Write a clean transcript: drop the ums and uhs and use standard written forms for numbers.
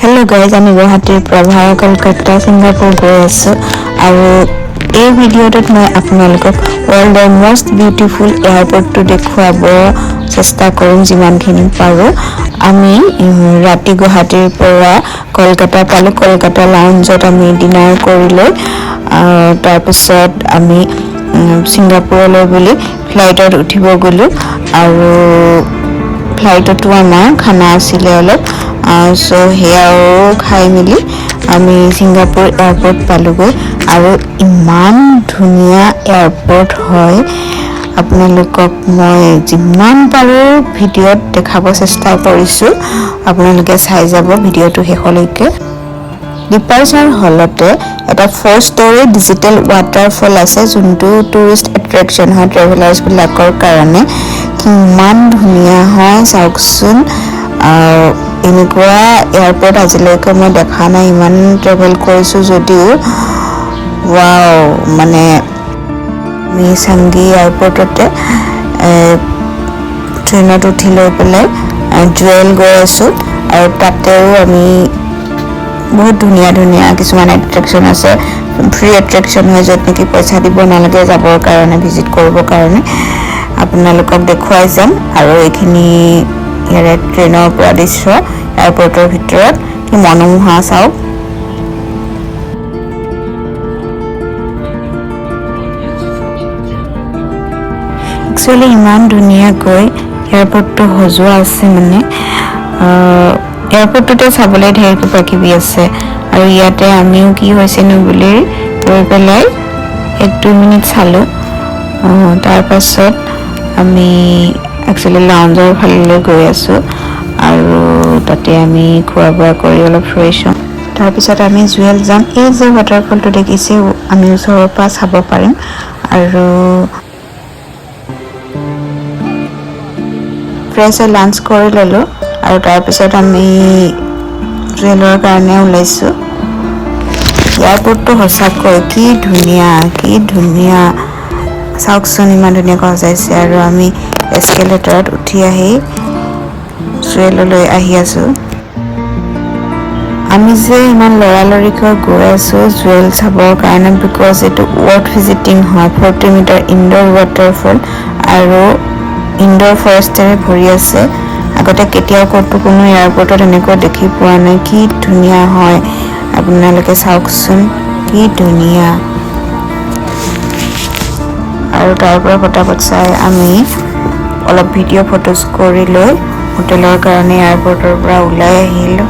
Hello guys, আমি গুৱাহাটীৰ পৰা কলকাতা সিংগাপুৰ গৈ আছো আৰু এই ভিডিঅ'টোত মই আপোনালোকক ওয়াৰ্ল্ডৰ মোষ্ট বিউটিফুল এয়াৰপৰ্টটো দেখুৱাব চেষ্টা কৰিম যিমানখিনি পাৰো। আমি ৰাতি গুৱাহাটীৰ পৰা কলকাতা পালো। কলকাতা লাউঞ্জত আমি ডিনাৰ কৰিলো। তাৰ পিছত আমি সিংগাপুৰলৈ বুলি ফ্লাইটত উঠিব গলো আৰু ফ্লাইটতো আমাৰ খানা আছিলে অলপ so here খাই মিলি আমি সিংগাপুৰ এয়াৰপৰ্ট পালোগৈ আৰু ইমান ধুনীয়া এয়াৰপৰ্ট হয়। আপোনালোকক মই যিমান পাৰো ভিডিঅ'ত দেখাব চেষ্টা কৰিছো। আপোনালোকে চাই যাব ভিডিঅ'টো শেষলৈকে। ডিপাৰ্চাৰ হলতে এটা 4 story ডিজিটেল ৱাটাৰফল আছে যোনটো টুৰিষ্ট এট্ৰেকচন হয় ট্ৰেভেলাৰ্ছ বিলাকৰ কাৰণে। কিমান ধুনীয়া হয় চাওকচোন। এনেকুৱা এয়াৰপৰ্ট আজিলৈকে মই দেখা নাই। ইমান ট্ৰেভেল কৰিছো যদিও ওয়াও মানে আমি চাংগি এয়াৰপৰ্টতে ট্ৰেইনত উঠি লৈ পেলাই জুৱেল গৈ আছো আৰু তাতেও আমি বহুত ধুনীয়া ধুনীয়া কিছুমান এট্ৰেকচন আছে। ফ্ৰী এট্ৰেকচন হয় য'ত নেকি পইচা দিব নালাগে যাবৰ কাৰণে ভিজিট কৰিবৰ কাৰণে। আপোনালোকক দেখুৱাই যাম আৰু এইখিনি ইয়াৰে ট্ৰেইনৰ পৰা দৃশ্য এয়াৰপৰ্টৰ ভিতৰত কি মনোমোহা চাওক। একচুৱেলি ইমান ধুনীয়াকৈ এয়াৰপৰ্টটো সজোৱা আছে মানে এয়াৰপৰ্টটোতে চাবলৈ ঢেৰ কিবা কিবি আছে আৰু ইয়াতে আমিও কি হৈছেনো বুলি গৈ পেলাই 1-2 মিনিট চালো। তাৰ পাছত আমি একচুৱেলি লাউঞ্জৰ ফাললৈ গৈ আছো আৰু তাতে আমি খোৱা বোৱা কৰি অলপ ফ্ৰেছ হ'ম। তাৰপিছত আমি জুৱেল যাম। এই যে ৱাটাৰফলটো দেখিছে আমি ওচৰৰ পৰা চাব পাৰিম আৰু ফ্ৰেছ হৈ লাঞ্চ কৰি ল'লো আৰু তাৰপিছত আমি জুৱেলৰ কাৰণে ওলাইছো। এয়াৰপৰ্টটো সঁচাকৈ কি ধুনীয়া চাওকচোন ইমান ধুনীয়াকৈ সজাইছে আৰু আমি এস্কেলেটৰত উঠি আহি জুৱেললৈ আহি আছো। আমি যে ইমান লৰালৰিকৈ গৈ আছো জুৱেল চাবৰ কাৰণে বিকজ এইটো ৱৰ্ল্ড ভিজিটিং হয়। 40 মিটাৰ ইনডোৰ ৱাটাৰফল আৰু ইনডোৰ ফৰেষ্টেৰে ভৰি আছে। আগতে কেতিয়াও ক'তো কোনো এয়াৰপৰ্টত এনেকৈ দেখি পোৱা নাই। কি ধুনীয়া হয় আপোনালোকে চাওকচোন কি ধুনীয়া। আৰু তাৰ পৰা পটাপট চাই আমি অলপ ভিডিঅ' ফটোজ কৰি লৈ হোটেলৰ কাৰণে এয়াৰপৰ্টৰ পৰা ওলাই আহিলো।